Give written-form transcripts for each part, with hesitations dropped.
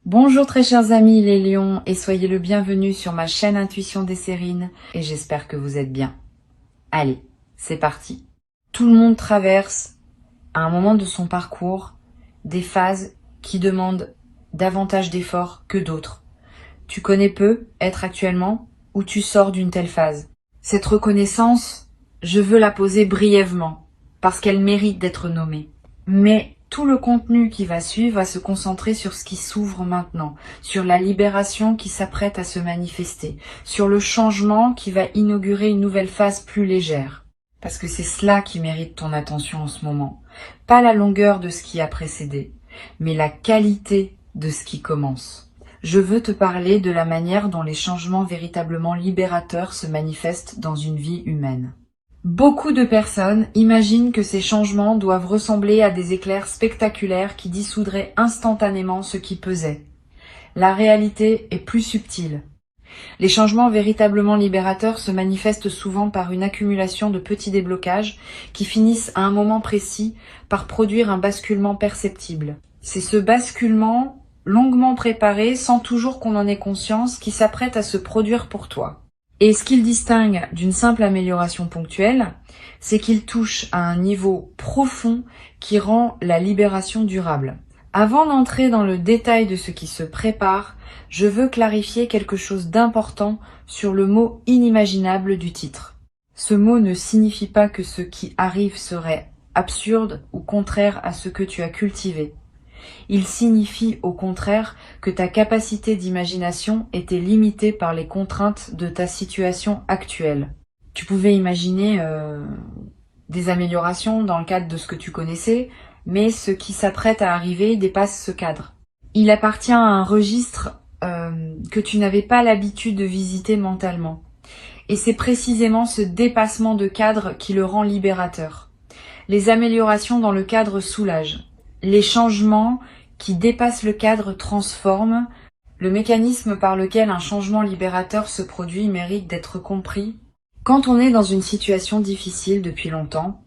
Bonjour très chers amis les lions et soyez le bienvenu sur ma chaîne Intuition des Sérines et j'espère que vous êtes bien. Allez, c'est parti. Tout le monde traverse à un moment de son parcours des phases qui demandent davantage d'efforts que d'autres. Tu connais peu être actuellement ou tu sors d'une telle phase. Cette reconnaissance, je veux la poser brièvement parce qu'elle mérite d'être nommée. Mais tout le contenu qui va suivre va se concentrer sur ce qui s'ouvre maintenant, sur la libération qui s'apprête à se manifester, sur le changement qui va inaugurer une nouvelle phase plus légère. Parce que c'est cela qui mérite ton attention en ce moment. Pas la longueur de ce qui a précédé, mais la qualité de ce qui commence. Je veux te parler de la manière dont les changements véritablement libérateurs se manifestent dans une vie humaine. Beaucoup de personnes imaginent que ces changements doivent ressembler à des éclairs spectaculaires qui dissoudraient instantanément ce qui pesait. La réalité est plus subtile. Les changements véritablement libérateurs se manifestent souvent par une accumulation de petits déblocages qui finissent à un moment précis par produire un basculement perceptible. C'est ce basculement longuement préparé, sans toujours qu'on en ait conscience, qui s'apprête à se produire pour toi. Et ce qu'il distingue d'une simple amélioration ponctuelle, c'est qu'il touche à un niveau profond qui rend la libération durable. Avant d'entrer dans le détail de ce qui se prépare, je veux clarifier quelque chose d'important sur le mot inimaginable du titre. Ce mot ne signifie pas que ce qui arrive serait absurde ou contraire à ce que tu as cultivé. Il signifie au contraire que ta capacité d'imagination était limitée par les contraintes de ta situation actuelle. Tu pouvais imaginer des améliorations dans le cadre de ce que tu connaissais, mais ce qui s'apprête à arriver dépasse ce cadre. Il appartient à un registre que tu n'avais pas l'habitude de visiter mentalement. Et c'est précisément ce dépassement de cadre qui le rend libérateur. Les améliorations dans le cadre soulagent. Les changements qui dépassent le cadre transforment. Le mécanisme par lequel un changement libérateur se produit mérite d'être compris. Quand on est dans une situation difficile depuis longtemps,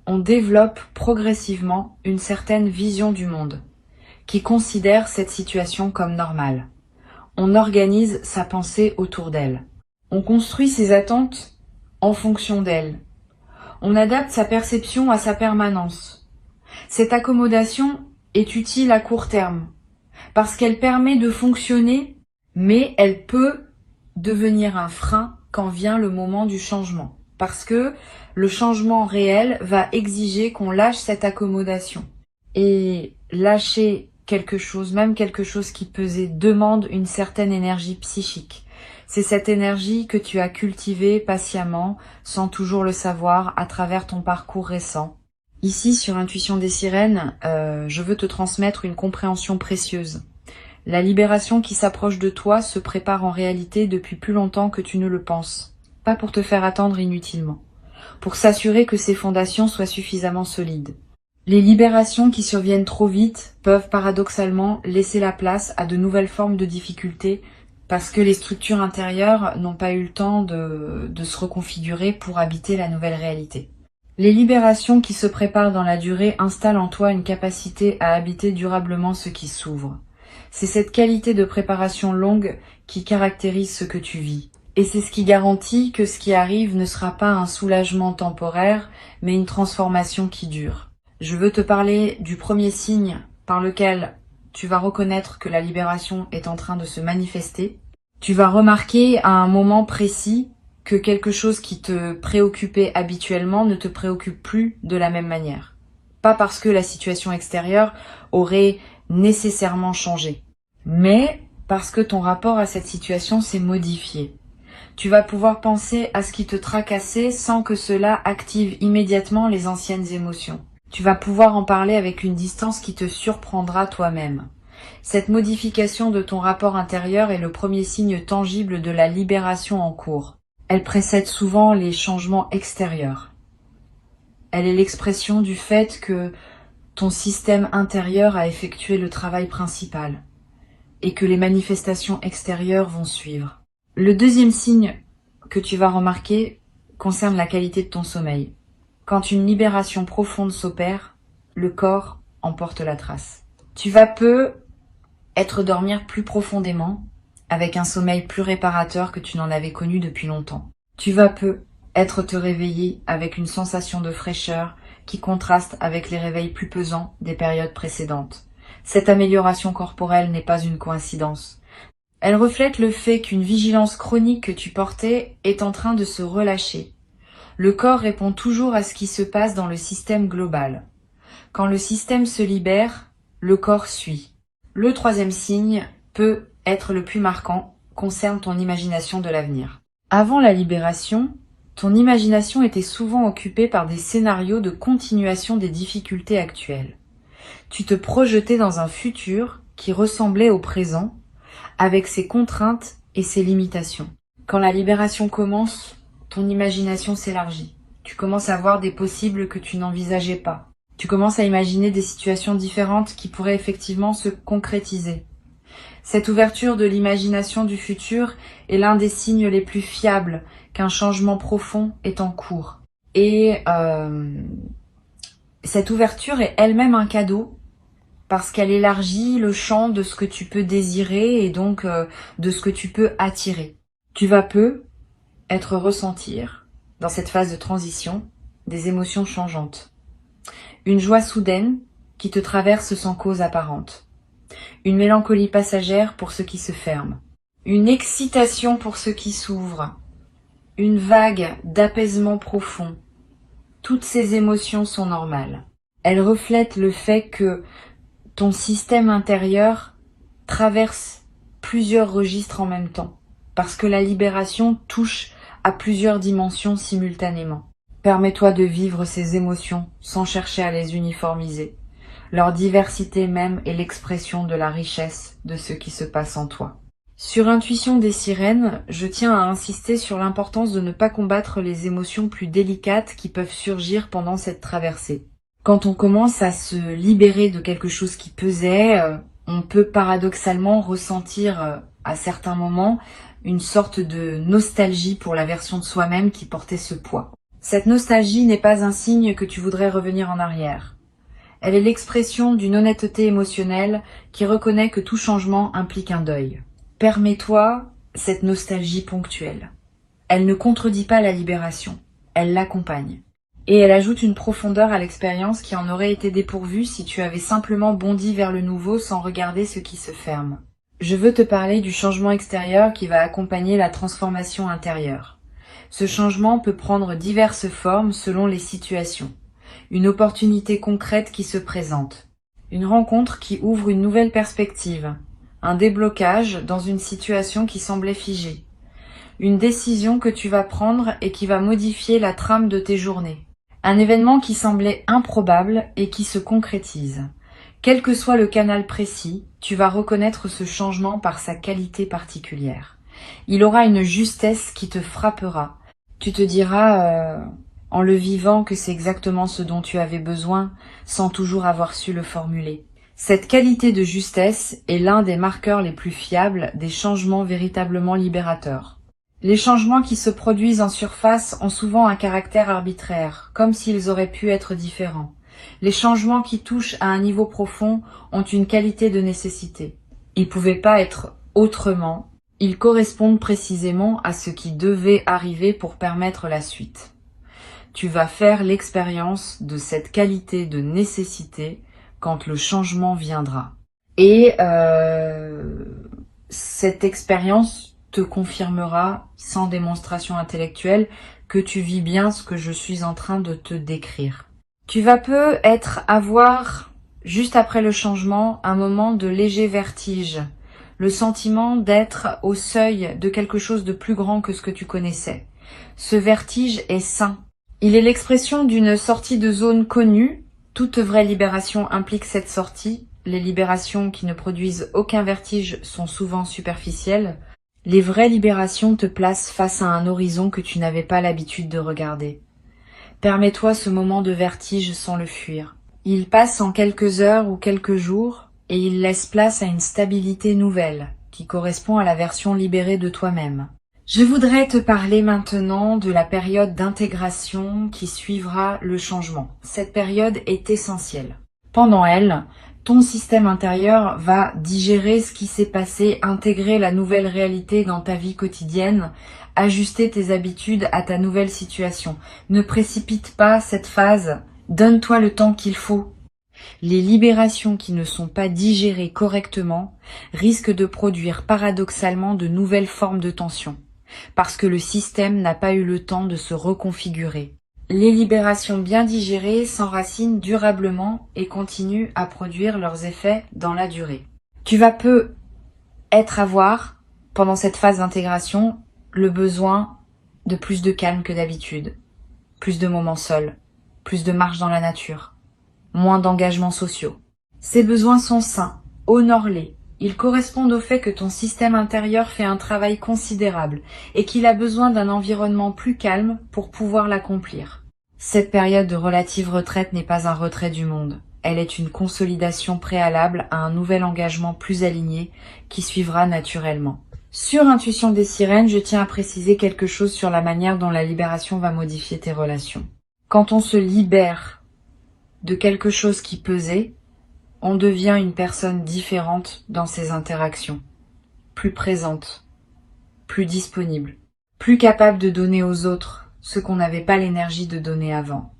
on développe progressivement une certaine vision du monde, qui considère cette situation comme normale. On organise sa pensée autour d'elle. On construit ses attentes en fonction d'elle. On adapte sa perception à sa permanence. Cette accommodation est utile à court terme, parce qu'elle permet de fonctionner, mais elle peut devenir un frein quand vient le moment du changement, parce que le changement réel va exiger qu'on lâche cette accommodation. Et lâcher quelque chose, même quelque chose qui pesait, demande une certaine énergie psychique. C'est cette énergie que tu as cultivée patiemment, sans toujours le savoir, à travers ton parcours récent. Ici, sur Intuition des Sirènes, je veux te transmettre une compréhension précieuse. La libération qui s'approche de toi se prépare en réalité depuis plus longtemps que tu ne le penses. Pas pour te faire attendre inutilement. Pour s'assurer que ces fondations soient suffisamment solides. Les libérations qui surviennent trop vite peuvent paradoxalement laisser la place à de nouvelles formes de difficultés parce que les structures intérieures n'ont pas eu le temps de se reconfigurer pour habiter la nouvelle réalité. Les libérations qui se préparent dans la durée installent en toi une capacité à habiter durablement ce qui s'ouvre. C'est cette qualité de préparation longue qui caractérise ce que tu vis. Et c'est ce qui garantit que ce qui arrive ne sera pas un soulagement temporaire, mais une transformation qui dure. Je veux te parler du premier signe par lequel tu vas reconnaître que la libération est en train de se manifester. Tu vas remarquer à un moment précis que quelque chose qui te préoccupait habituellement ne te préoccupe plus de la même manière. Pas parce que la situation extérieure aurait nécessairement changé, mais parce que ton rapport à cette situation s'est modifié. Tu vas pouvoir penser à ce qui te tracassait sans que cela active immédiatement les anciennes émotions. Tu vas pouvoir en parler avec une distance qui te surprendra toi-même. Cette modification de ton rapport intérieur est le premier signe tangible de la libération en cours. Elle précède souvent les changements extérieurs. Elle est l'expression du fait que ton système intérieur a effectué le travail principal et que les manifestations extérieures vont suivre. Le deuxième signe que tu vas remarquer concerne la qualité de ton sommeil. Quand une libération profonde s'opère, le corps en porte la trace. Tu vas peu être dormir plus profondément, avec un sommeil plus réparateur que tu n'en avais connu depuis longtemps. Tu vas peu être te réveiller avec une sensation de fraîcheur qui contraste avec les réveils plus pesants des périodes précédentes. Cette amélioration corporelle n'est pas une coïncidence. Elle reflète le fait qu'une vigilance chronique que tu portais est en train de se relâcher. Le corps répond toujours à ce qui se passe dans le système global. Quand le système se libère, le corps suit. Le troisième signe peut être le plus marquant, concerne ton imagination de l'avenir. Avant la libération, ton imagination était souvent occupée par des scénarios de continuation des difficultés actuelles. Tu te projetais dans un futur qui ressemblait au présent, avec ses contraintes et ses limitations. Quand la libération commence, ton imagination s'élargit. Tu commences à voir des possibles que tu n'envisageais pas. Tu commences à imaginer des situations différentes qui pourraient effectivement se concrétiser. Cette ouverture de l'imagination du futur est l'un des signes les plus fiables qu'un changement profond est en cours. Et cette ouverture est elle-même un cadeau parce qu'elle élargit le champ de ce que tu peux désirer et donc de ce que tu peux attirer. Tu vas peu ressentir, dans cette phase de transition, des émotions changeantes. Une joie soudaine qui te traverse sans cause apparente. Une mélancolie passagère pour ce qui se ferme. Une excitation pour ce qui s'ouvre. Une vague d'apaisement profond. Toutes ces émotions sont normales. Elles reflètent le fait que ton système intérieur traverse plusieurs registres en même temps, parce que la libération touche à plusieurs dimensions simultanément. Permets-toi de vivre ces émotions sans chercher à les uniformiser. Leur diversité même est l'expression de la richesse de ce qui se passe en toi. Sur Intuition des sirènes, je tiens à insister sur l'importance de ne pas combattre les émotions plus délicates qui peuvent surgir pendant cette traversée. Quand on commence à se libérer de quelque chose qui pesait, on peut paradoxalement ressentir à certains moments une sorte de nostalgie pour la version de soi-même qui portait ce poids. Cette nostalgie n'est pas un signe que tu voudrais revenir en arrière. Elle est l'expression d'une honnêteté émotionnelle qui reconnaît que tout changement implique un deuil. Permets-toi cette nostalgie ponctuelle. Elle ne contredit pas la libération, elle l'accompagne. Et elle ajoute une profondeur à l'expérience qui en aurait été dépourvue si tu avais simplement bondi vers le nouveau sans regarder ce qui se ferme. Je veux te parler du changement extérieur qui va accompagner la transformation intérieure. Ce changement peut prendre diverses formes selon les situations. Une opportunité concrète qui se présente. Une rencontre qui ouvre une nouvelle perspective. Un déblocage dans une situation qui semblait figée. Une décision que tu vas prendre et qui va modifier la trame de tes journées. Un événement qui semblait improbable et qui se concrétise. Quel que soit le canal précis, tu vas reconnaître ce changement par sa qualité particulière. Il aura une justesse qui te frappera. Tu te diras, en le vivant, que c'est exactement ce dont tu avais besoin, sans toujours avoir su le formuler. Cette qualité de justesse est l'un des marqueurs les plus fiables des changements véritablement libérateurs. Les changements qui se produisent en surface ont souvent un caractère arbitraire, comme s'ils auraient pu être différents. Les changements qui touchent à un niveau profond ont une qualité de nécessité. Ils ne pouvaient pas être autrement, ils correspondent précisément à ce qui devait arriver pour permettre la suite. Tu vas faire l'expérience de cette qualité de nécessité quand le changement viendra. Et cette expérience te confirmera, sans démonstration intellectuelle, que tu vis bien ce que je suis en train de te décrire. Tu vas avoir, juste après le changement, un moment de léger vertige, le sentiment d'être au seuil de quelque chose de plus grand que ce que tu connaissais. Ce vertige est sain. Il est l'expression d'une sortie de zone connue. Toute vraie libération implique cette sortie. Les libérations qui ne produisent aucun vertige sont souvent superficielles. Les vraies libérations te placent face à un horizon que tu n'avais pas l'habitude de regarder. Permets-toi ce moment de vertige sans le fuir. Il passe en quelques heures ou quelques jours et il laisse place à une stabilité nouvelle qui correspond à la version libérée de toi-même. Je voudrais te parler maintenant de la période d'intégration qui suivra le changement. Cette période est essentielle. Pendant elle, Ton système intérieur va digérer ce qui s'est passé, intégrer la nouvelle réalité dans ta vie quotidienne, ajuster tes habitudes à ta nouvelle situation. Ne précipite pas cette phase, donne-toi le temps qu'il faut. Les libérations qui ne sont pas digérées correctement risquent de produire paradoxalement de nouvelles formes de tension, parce que le système n'a pas eu le temps de se reconfigurer. Les libérations bien digérées s'enracinent durablement et continuent à produire leurs effets dans la durée. Tu vas avoir, pendant cette phase d'intégration, le besoin de plus de calme que d'habitude, plus de moments seuls, plus de marche dans la nature, moins d'engagements sociaux. Ces besoins sont sains, honore-les. Ils correspondent au fait que ton système intérieur fait un travail considérable et qu'il a besoin d'un environnement plus calme pour pouvoir l'accomplir. Cette période de relative retraite n'est pas un retrait du monde. Elle est une consolidation préalable à un nouvel engagement plus aligné qui suivra naturellement. Sur Intuition des sirènes, je tiens à préciser quelque chose sur la manière dont la libération va modifier tes relations. Quand on se libère de quelque chose qui pesait, on devient une personne différente dans ses interactions, plus présente, plus disponible, plus capable de donner aux autres ce qu'on n'avait pas l'énergie de donner avant.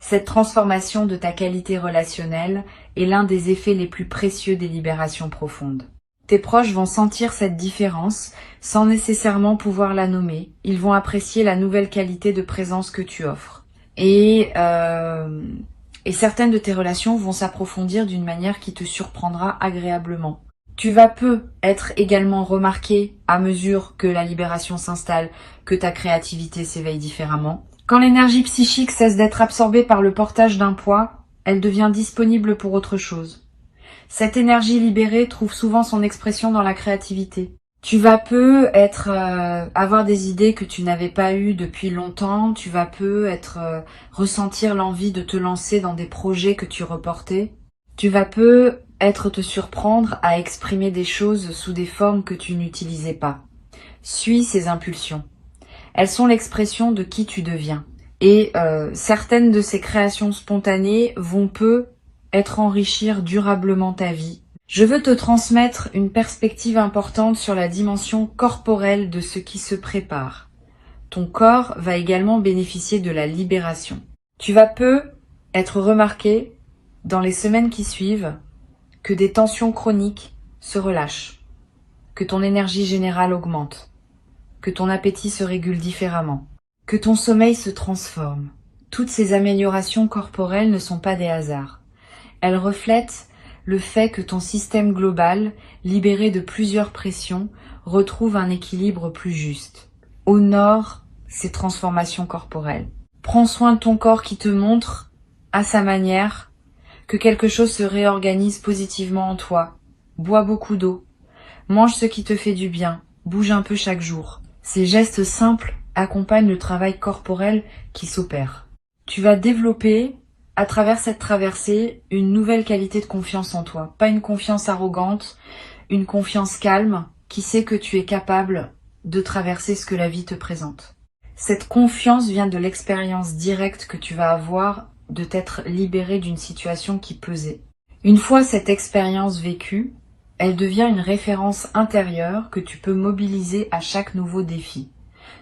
Cette transformation de ta qualité relationnelle est l'un des effets les plus précieux des libérations profondes. Tes proches vont sentir cette différence sans nécessairement pouvoir la nommer. Ils vont apprécier la nouvelle qualité de présence que tu offres. Et certaines de tes relations vont s'approfondir d'une manière qui te surprendra agréablement. Tu vas être également remarqué à mesure que la libération s'installe, que ta créativité s'éveille différemment. Quand l'énergie psychique cesse d'être absorbée par le portage d'un poids, elle devient disponible pour autre chose. Cette énergie libérée trouve souvent son expression dans la créativité. Tu vas avoir des idées que tu n'avais pas eues depuis longtemps, tu vas ressentir l'envie de te lancer dans des projets que tu reportais. Tu vas te surprendre à exprimer des choses sous des formes que tu n'utilisais pas. Suis ces impulsions. Elles sont l'expression de qui tu deviens. Et certaines de ces créations spontanées vont enrichir durablement ta vie. Je veux te transmettre une perspective importante sur la dimension corporelle de ce qui se prépare. Ton corps va également bénéficier de la libération. Tu vas être remarqué dans les semaines qui suivent que des tensions chroniques se relâchent, que ton énergie générale augmente, que ton appétit se régule différemment, que ton sommeil se transforme. Toutes ces améliorations corporelles ne sont pas des hasards. Elles reflètent le fait que ton système global, libéré de plusieurs pressions, retrouve un équilibre plus juste. Honore ces transformations corporelles. Prends soin de ton corps qui te montre, à sa manière, que quelque chose se réorganise positivement en toi. Bois beaucoup d'eau. Mange ce qui te fait du bien. Bouge un peu chaque jour. Ces gestes simples accompagnent le travail corporel qui s'opère. Tu vas développer, à travers cette traversée, une nouvelle qualité de confiance en toi. Pas une confiance arrogante, une confiance calme qui sait que tu es capable de traverser ce que la vie te présente. Cette confiance vient de l'expérience directe que tu vas avoir de t'être libéré d'une situation qui pesait. Une fois cette expérience vécue, elle devient une référence intérieure que tu peux mobiliser à chaque nouveau défi.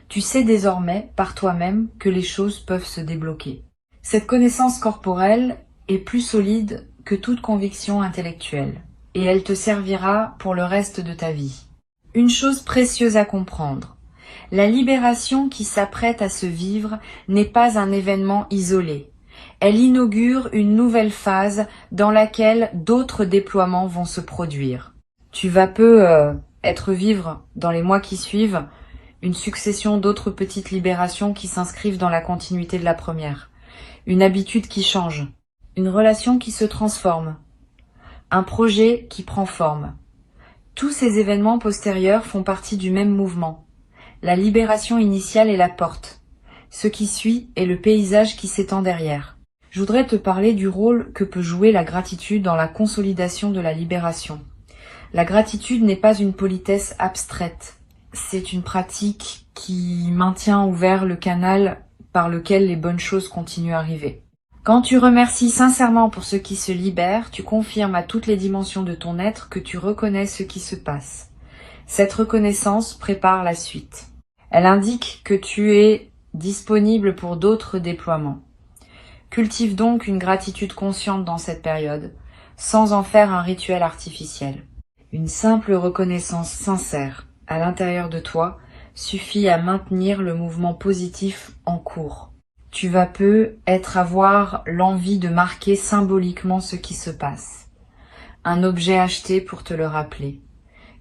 Tu sais désormais, par toi-même, que les choses peuvent se débloquer. Cette connaissance corporelle est plus solide que toute conviction intellectuelle, et elle te servira pour le reste de ta vie. Une chose précieuse à comprendre. La libération qui s'apprête à se vivre n'est pas un événement isolé. Elle inaugure une nouvelle phase dans laquelle d'autres déploiements vont se produire. Tu vas vivre dans les mois qui suivent une succession d'autres petites libérations qui s'inscrivent dans la continuité de la première. Une habitude qui change, une relation qui se transforme, un projet qui prend forme. Tous ces événements postérieurs font partie du même mouvement. La libération initiale est la porte. Ce qui suit est le paysage qui s'étend derrière. Je voudrais te parler du rôle que peut jouer la gratitude dans la consolidation de la libération. La gratitude n'est pas une politesse abstraite. C'est une pratique qui maintient ouvert le canal par lequel les bonnes choses continuent à arriver. Quand tu remercies sincèrement pour ce qui se libère, tu confirmes à toutes les dimensions de ton être que tu reconnais ce qui se passe. Cette reconnaissance prépare la suite. Elle indique que tu es disponible pour d'autres déploiements. Cultive donc une gratitude consciente dans cette période, sans en faire un rituel artificiel. Une simple reconnaissance sincère à l'intérieur de toi suffit à maintenir le mouvement positif en cours. Tu vas avoir l'envie de marquer symboliquement ce qui se passe. Un objet acheté pour te le rappeler.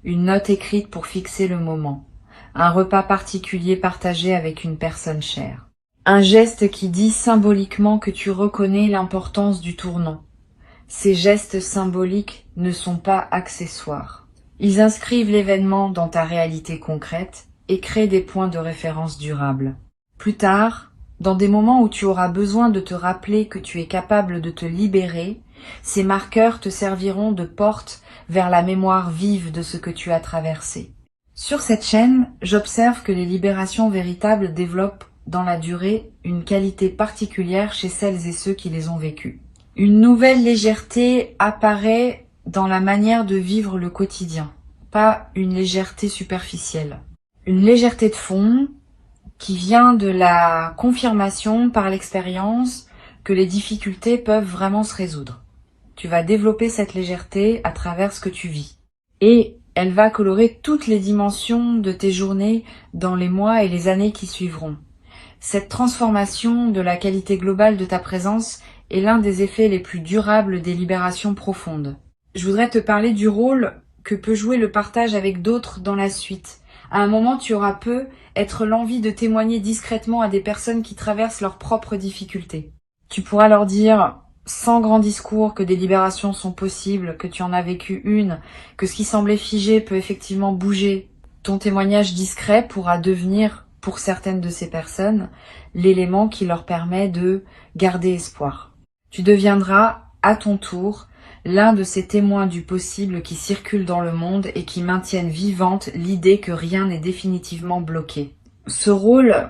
Une note écrite pour fixer le moment. Un repas particulier partagé avec une personne chère. Un geste qui dit symboliquement que tu reconnais l'importance du tournant. Ces gestes symboliques ne sont pas accessoires. Ils inscrivent l'événement dans ta réalité concrète et créent des points de référence durables. Plus tard, dans des moments où tu auras besoin de te rappeler que tu es capable de te libérer, ces marqueurs te serviront de porte vers la mémoire vive de ce que tu as traversé. Sur cette chaîne, j'observe que les libérations véritables développent dans la durée une qualité particulière chez celles et ceux qui les ont vécues. Une nouvelle légèreté apparaît dans la manière de vivre le quotidien, pas une légèreté superficielle. Une légèreté de fond qui vient de la confirmation par l'expérience que les difficultés peuvent vraiment se résoudre. Tu vas développer cette légèreté à travers ce que tu vis. Et elle va colorer toutes les dimensions de tes journées dans les mois et les années qui suivront. Cette transformation de la qualité globale de ta présence est l'un des effets les plus durables des libérations profondes. Je voudrais te parler du rôle que peut jouer le partage avec d'autres dans la suite. À un moment, tu auras être l'envie de témoigner discrètement à des personnes qui traversent leurs propres difficultés. Tu pourras leur dire, sans grand discours, que des libérations sont possibles, que tu en as vécu une, que ce qui semblait figé peut effectivement bouger. Ton témoignage discret pourra devenir, pour certaines de ces personnes, l'élément qui leur permet de garder espoir. Tu deviendras, à ton tour, l'un de ces témoins du possible qui circulent dans le monde et qui maintiennent vivante l'idée que rien n'est définitivement bloqué. Ce rôle,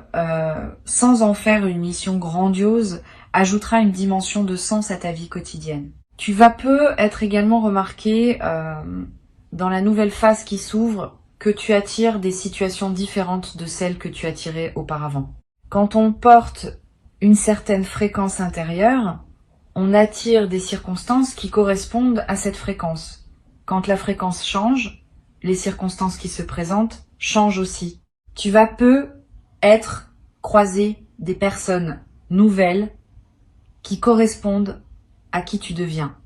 sans en faire une mission grandiose, ajoutera une dimension de sens à ta vie quotidienne. Tu vas être également remarqué dans la nouvelle phase qui s'ouvre que tu attires des situations différentes de celles que tu attirais auparavant. Quand on porte une certaine fréquence intérieure, on attire des circonstances qui correspondent à cette fréquence. Quand la fréquence change, les circonstances qui se présentent changent aussi. Tu vas croiser des personnes nouvelles qui correspondent à qui tu deviens.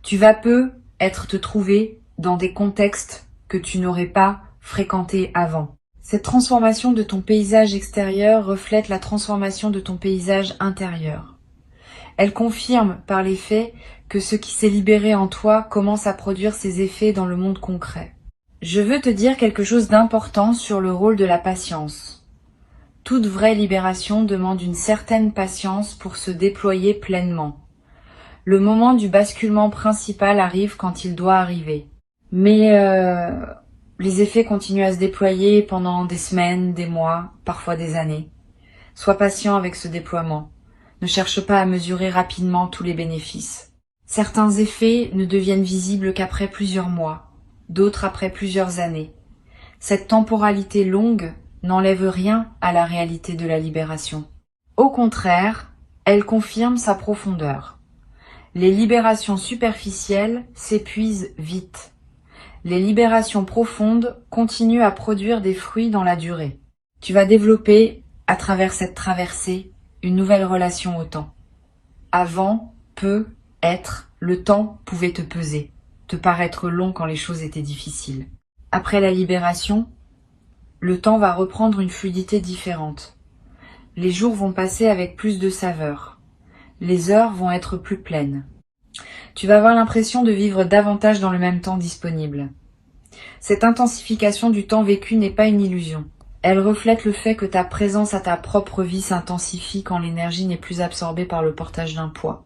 Tu vas te trouver dans des contextes que tu n'aurais pas fréquentés avant. Cette transformation de ton paysage extérieur reflète la transformation de ton paysage intérieur. Elle confirme par les faits que ce qui s'est libéré en toi commence à produire ses effets dans le monde concret. Je veux te dire quelque chose d'important sur le rôle de la patience. Toute vraie libération demande une certaine patience pour se déployer pleinement. Le moment du basculement principal arrive quand il doit arriver. Mais les effets continuent à se déployer pendant des semaines, des mois, parfois des années. Sois patient avec ce déploiement. Ne cherche pas à mesurer rapidement tous les bénéfices. Certains effets ne deviennent visibles qu'après plusieurs mois, d'autres après plusieurs années. Cette temporalité longue n'enlève rien à la réalité de la libération. Au contraire, elle confirme sa profondeur. Les libérations superficielles s'épuisent vite. Les libérations profondes continuent à produire des fruits dans la durée. Tu vas développer, à travers cette traversée, une nouvelle relation au temps. Avant, le temps pouvait te peser, te paraître long quand les choses étaient difficiles. Après la libération, le temps va reprendre une fluidité différente. Les jours vont passer avec plus de saveur. Les heures vont être plus pleines. Tu vas avoir l'impression de vivre davantage dans le même temps disponible. Cette intensification du temps vécu n'est pas une illusion. Elle reflète le fait que ta présence à ta propre vie s'intensifie quand l'énergie n'est plus absorbée par le portage d'un poids.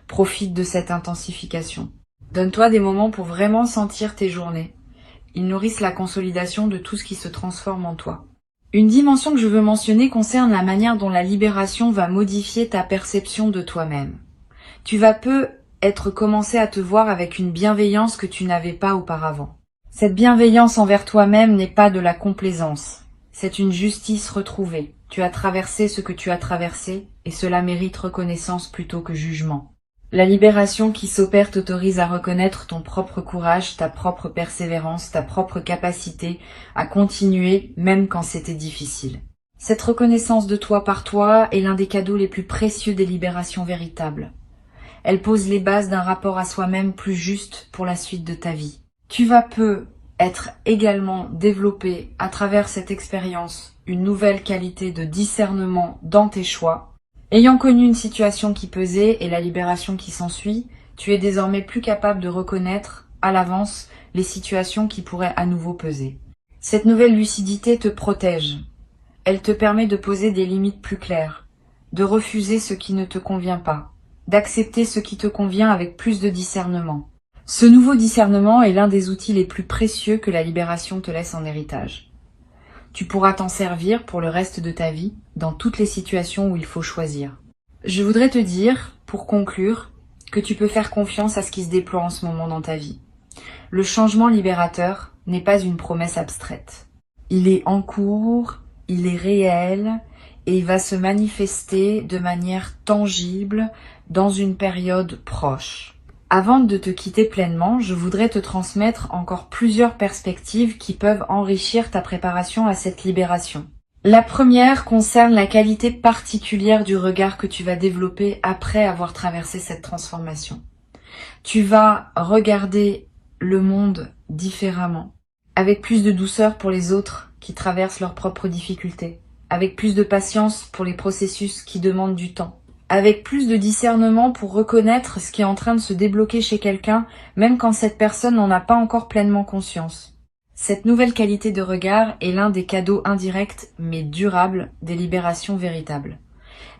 Profite de cette intensification. Donne-toi des moments pour vraiment sentir tes journées. Ils nourrissent la consolidation de tout ce qui se transforme en toi. Une dimension que je veux mentionner concerne la manière dont la libération va modifier ta perception de toi-même. Tu vas commencer à te voir avec une bienveillance que tu n'avais pas auparavant. Cette bienveillance envers toi-même n'est pas de la complaisance, c'est une justice retrouvée. Tu as traversé ce que tu as traversé et cela mérite reconnaissance plutôt que jugement. La libération qui s'opère t'autorise à reconnaître ton propre courage, ta propre persévérance, ta propre capacité à continuer même quand c'était difficile. Cette reconnaissance de toi par toi est l'un des cadeaux les plus précieux des libérations véritables. Elle pose les bases d'un rapport à soi-même plus juste pour la suite de ta vie. Tu vas être également développé à travers cette expérience une nouvelle qualité de discernement dans tes choix. Ayant connu une situation qui pesait et la libération qui s'ensuit, tu es désormais plus capable de reconnaître à l'avance les situations qui pourraient à nouveau peser. Cette nouvelle lucidité te protège. Elle te permet de poser des limites plus claires, de refuser ce qui ne te convient pas, d'accepter ce qui te convient avec plus de discernement. Ce nouveau discernement est l'un des outils les plus précieux que la libération te laisse en héritage. Tu pourras t'en servir pour le reste de ta vie, dans toutes les situations où il faut choisir. Je voudrais te dire, pour conclure, que tu peux faire confiance à ce qui se déploie en ce moment dans ta vie. Le changement libérateur n'est pas une promesse abstraite. Il est en cours, il est réel, et il va se manifester de manière tangible dans une période proche. Avant de te quitter pleinement, je voudrais te transmettre encore plusieurs perspectives qui peuvent enrichir ta préparation à cette libération. La première concerne la qualité particulière du regard que tu vas développer après avoir traversé cette transformation. Tu vas regarder le monde différemment, avec plus de douceur pour les autres qui traversent leurs propres difficultés, avec plus de patience pour les processus qui demandent du temps, avec plus de discernement pour reconnaître ce qui est en train de se débloquer chez quelqu'un, même quand cette personne n'en a pas encore pleinement conscience. Cette nouvelle qualité de regard est l'un des cadeaux indirects mais durables des libérations véritables.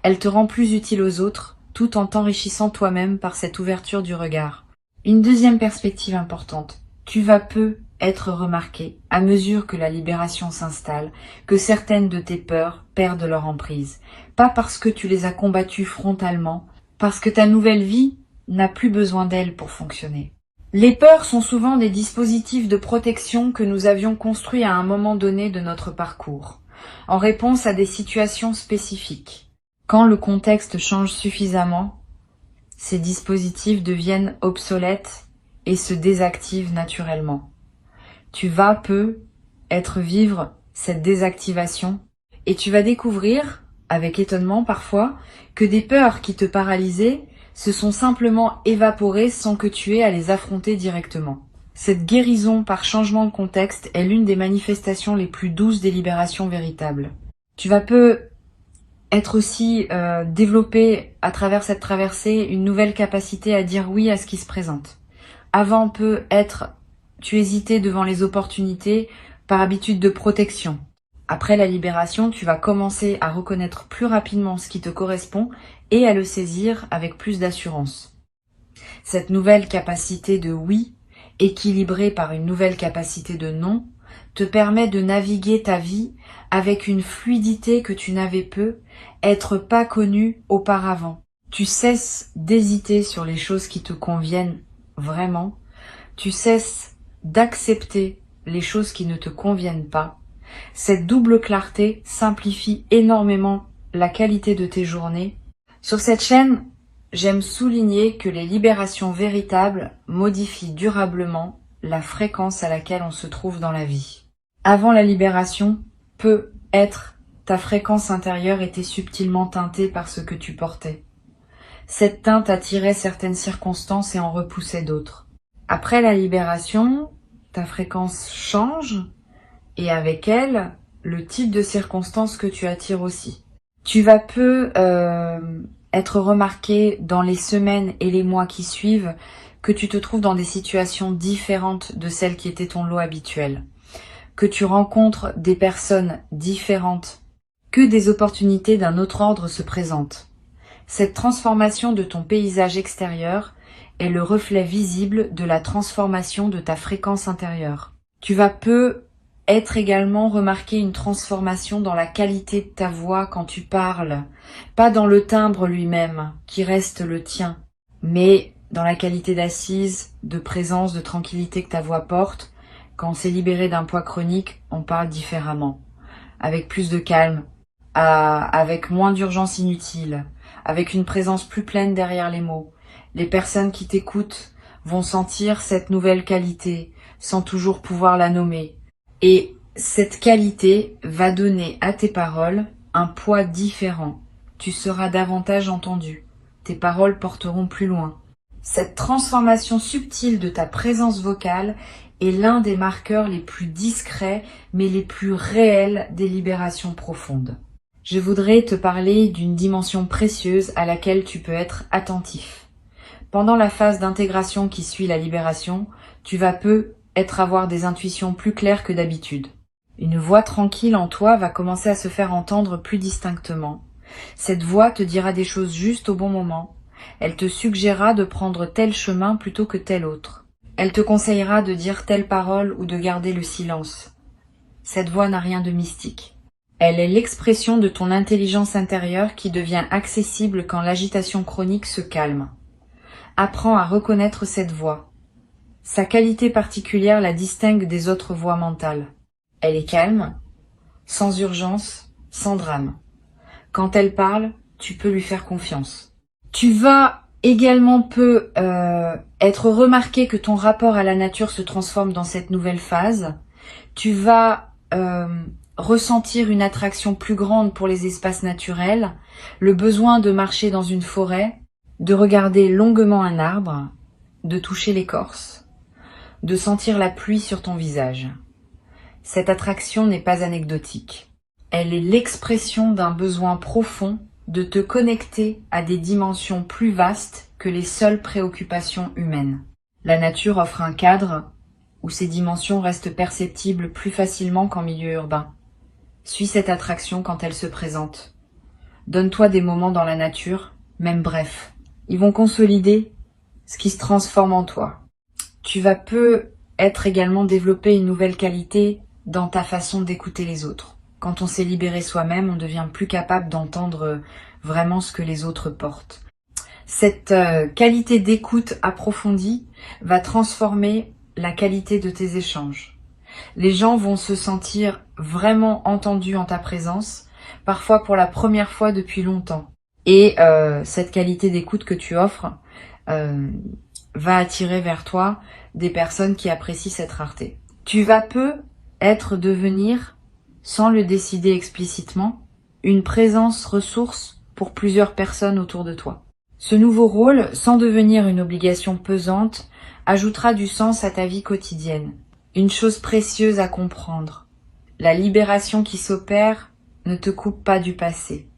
Elle te rend plus utile aux autres, tout en t'enrichissant toi-même par cette ouverture du regard. Une deuxième perspective importante. Tu vas être remarqué à mesure que la libération s'installe, que certaines de tes peurs perdent leur emprise. Pas parce que tu les as combattues frontalement, parce que ta nouvelle vie n'a plus besoin d'elles pour fonctionner. Les peurs sont souvent des dispositifs de protection que nous avions construits à un moment donné de notre parcours, en réponse à des situations spécifiques. Quand le contexte change suffisamment, ces dispositifs deviennent obsolètes et se désactivent naturellement. Tu vas vivre cette désactivation et tu vas découvrir, avec étonnement parfois, que des peurs qui te paralysaient se sont simplement évaporées sans que tu aies à les affronter directement. Cette guérison par changement de contexte est l'une des manifestations les plus douces des libérations véritables. Tu vas être aussi développé à travers cette traversée une nouvelle capacité à dire oui à ce qui se présente. Avant tu hésitais devant les opportunités par habitude de protection. Après la libération, tu vas commencer à reconnaître plus rapidement ce qui te correspond et à le saisir avec plus d'assurance. Cette nouvelle capacité de oui, équilibrée par une nouvelle capacité de non, te permet de naviguer ta vie avec une fluidité que tu n'avais être pas connue auparavant. Tu cesses d'hésiter sur les choses qui te conviennent vraiment. Tu cesses d'accepter les choses qui ne te conviennent pas. Cette double clarté simplifie énormément la qualité de tes journées. Sur cette chaîne, j'aime souligner que les libérations véritables modifient durablement la fréquence à laquelle on se trouve dans la vie. Avant la libération, ta fréquence intérieure était subtilement teintée par ce que tu portais. Cette teinte attirait certaines circonstances et en repoussait d'autres. Après la libération, ta fréquence change et avec elle, le type de circonstances que tu attires aussi. Tu vas être remarqué dans les semaines et les mois qui suivent que tu te trouves dans des situations différentes de celles qui étaient ton lot habituel, que tu rencontres des personnes différentes, que des opportunités d'un autre ordre se présentent. Cette transformation de ton paysage extérieur est le reflet visible de la transformation de ta fréquence intérieure. Tu vas être également remarquer une transformation dans la qualité de ta voix quand tu parles, pas dans le timbre lui-même, qui reste le tien, mais dans la qualité d'assise, de présence, de tranquillité que ta voix porte. Quand on s'est libéré d'un poids chronique, on parle différemment, avec plus de calme, avec moins d'urgence inutile, avec une présence plus pleine derrière les mots. Les personnes qui t'écoutent vont sentir cette nouvelle qualité, sans toujours pouvoir la nommer. Et cette qualité va donner à tes paroles un poids différent. Tu seras davantage entendu. Tes paroles porteront plus loin. Cette transformation subtile de ta présence vocale est l'un des marqueurs les plus discrets mais les plus réels des libérations profondes. Je voudrais te parler d'une dimension précieuse à laquelle tu peux être attentif. Pendant la phase d'intégration qui suit la libération, tu vas avoir des intuitions plus claires que d'habitude. Une voix tranquille en toi va commencer à se faire entendre plus distinctement. Cette voix te dira des choses justes au bon moment. Elle te suggérera de prendre tel chemin plutôt que tel autre. Elle te conseillera de dire telle parole ou de garder le silence. Cette voix n'a rien de mystique. Elle est l'expression de ton intelligence intérieure qui devient accessible quand l'agitation chronique se calme. Apprends à reconnaître cette voix. Sa qualité particulière la distingue des autres voix mentales. Elle est calme, sans urgence, sans drame. Quand elle parle, tu peux lui faire confiance. Tu vas également être remarqué que ton rapport à la nature se transforme dans cette nouvelle phase. Tu vas ressentir une attraction plus grande pour les espaces naturels, le besoin de marcher dans une forêt, de regarder longuement un arbre, de toucher l'écorce, de sentir la pluie sur ton visage. Cette attraction n'est pas anecdotique. Elle est l'expression d'un besoin profond de te connecter à des dimensions plus vastes que les seules préoccupations humaines. La nature offre un cadre où ces dimensions restent perceptibles plus facilement qu'en milieu urbain. Suis cette attraction quand elle se présente. Donne-toi des moments dans la nature, même brefs. Ils vont consolider ce qui se transforme en toi. Tu vas être également développer une nouvelle qualité dans ta façon d'écouter les autres. Quand on s'est libéré soi-même, on devient plus capable d'entendre vraiment ce que les autres portent. Cette qualité d'écoute approfondie va transformer la qualité de tes échanges. Les gens vont se sentir vraiment entendus en ta présence, parfois pour la première fois depuis longtemps. Et cette qualité d'écoute que tu offres va attirer vers toi des personnes qui apprécient cette rareté. Tu vas devenir, sans le décider explicitement, une présence ressource pour plusieurs personnes autour de toi. Ce nouveau rôle, sans devenir une obligation pesante, ajoutera du sens à ta vie quotidienne. Une chose précieuse à comprendre. La libération qui s'opère ne te coupe pas du passé.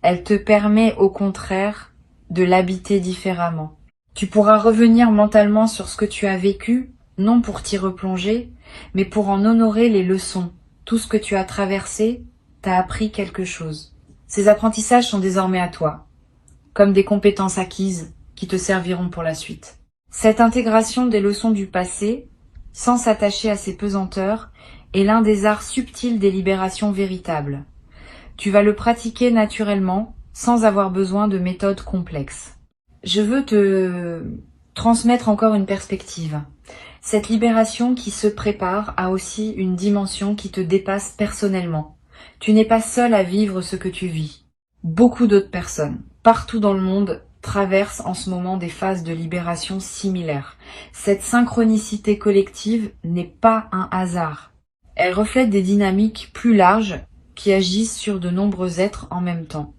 Elle te permet au contraire de l'habiter différemment. Tu pourras revenir mentalement sur ce que tu as vécu, non pour t'y replonger, mais pour en honorer les leçons. Tout ce que tu as traversé t'a appris quelque chose. Ces apprentissages sont désormais à toi, comme des compétences acquises qui te serviront pour la suite. Cette intégration des leçons du passé, sans s'attacher à ses pesanteurs, est l'un des arts subtils des libérations véritables. Tu vas le pratiquer naturellement, sans avoir besoin de méthodes complexes. Je veux te transmettre encore une perspective. Cette libération qui se prépare a aussi une dimension qui te dépasse personnellement. Tu n'es pas seul à vivre ce que tu vis. Beaucoup d'autres personnes, partout dans le monde, traversent en ce moment des phases de libération similaires. Cette synchronicité collective n'est pas un hasard. Elle reflète des dynamiques plus larges qui agissent sur de nombreux êtres en même temps.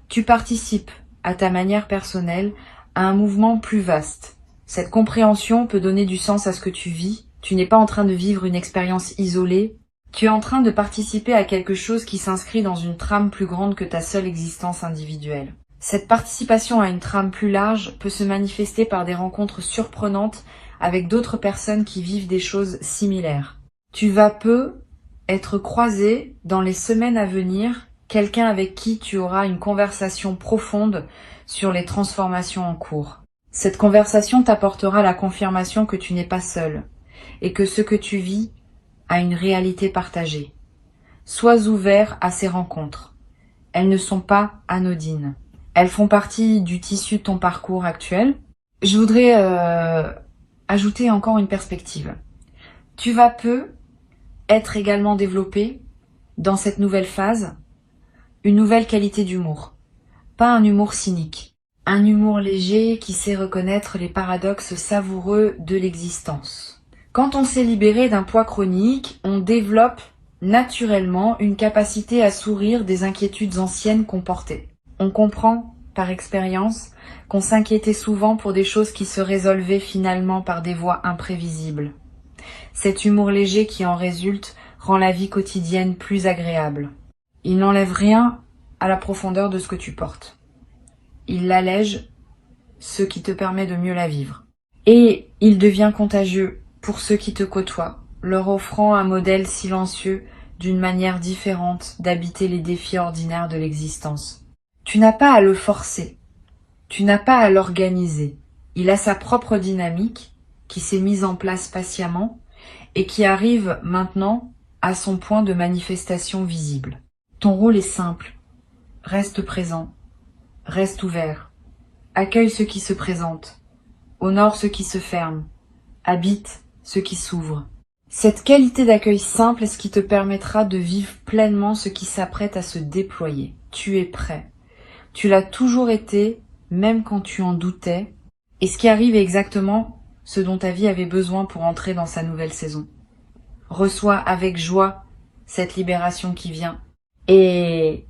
Tu participes, à ta manière personnelle, à un mouvement plus vaste. Cette compréhension peut donner du sens à ce que tu vis. Tu n'es pas en train de vivre une expérience isolée. Tu es en train de participer à quelque chose qui s'inscrit dans une trame plus grande que ta seule existence individuelle. Cette participation à une trame plus large peut se manifester par des rencontres surprenantes avec d'autres personnes qui vivent des choses similaires. Tu vas être croisé dans les semaines à venir, quelqu'un avec qui tu auras une conversation profonde sur les transformations en cours. Cette conversation t'apportera la confirmation que tu n'es pas seul et que ce que tu vis à une réalité partagée. Sois ouvert à ces rencontres. Elles ne sont pas anodines. Elles font partie du tissu de ton parcours actuel. Je voudrais ajouter encore une perspective. Tu vas peu être également développé dans cette nouvelle phase une nouvelle qualité d'humour. Pas un humour cynique. Un humour léger qui sait reconnaître les paradoxes savoureux de l'existence. Quand on s'est libéré d'un poids chronique, on développe naturellement une capacité à sourire des inquiétudes anciennes qu'on portait. On comprend, par expérience, qu'on s'inquiétait souvent pour des choses qui se résolvaient finalement par des voies imprévisibles. Cet humour léger qui en résulte rend la vie quotidienne plus agréable. Il n'enlève rien à la profondeur de ce que tu portes. Il l'allège, ce qui te permet de mieux la vivre. Et il devient contagieux pour ceux qui te côtoient, leur offrant un modèle silencieux d'une manière différente d'habiter les défis ordinaires de l'existence. Tu n'as pas à le forcer, tu n'as pas à l'organiser. Il a sa propre dynamique qui s'est mise en place patiemment et qui arrive maintenant à son point de manifestation visible. Ton rôle est simple. Reste présent. Reste ouvert. Accueille ce qui se présente. Honore ce qui se ferme. Habite ce qui s'ouvre. Cette qualité d'accueil simple est ce qui te permettra de vivre pleinement ce qui s'apprête à se déployer. Tu es prêt. Tu l'as toujours été, même quand tu en doutais. Et ce qui arrive est exactement ce dont ta vie avait besoin pour entrer dans sa nouvelle saison. Reçois avec joie cette libération qui vient. Et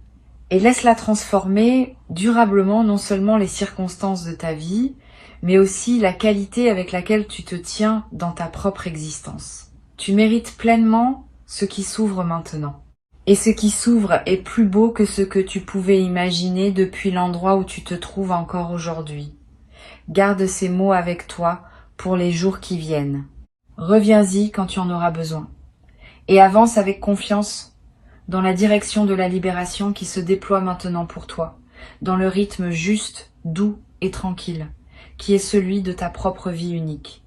laisse-la transformer durablement non seulement les circonstances de ta vie, mais aussi la qualité avec laquelle tu te tiens dans ta propre existence. Tu mérites pleinement ce qui s'ouvre maintenant. Et ce qui s'ouvre est plus beau que ce que tu pouvais imaginer depuis l'endroit où tu te trouves encore aujourd'hui. Garde ces mots avec toi pour les jours qui viennent. Reviens-y quand tu en auras besoin. Et avance avec confiance dans la direction de la libération qui se déploie maintenant pour toi, dans le rythme juste, doux et tranquille, qui est celui de ta propre vie unique.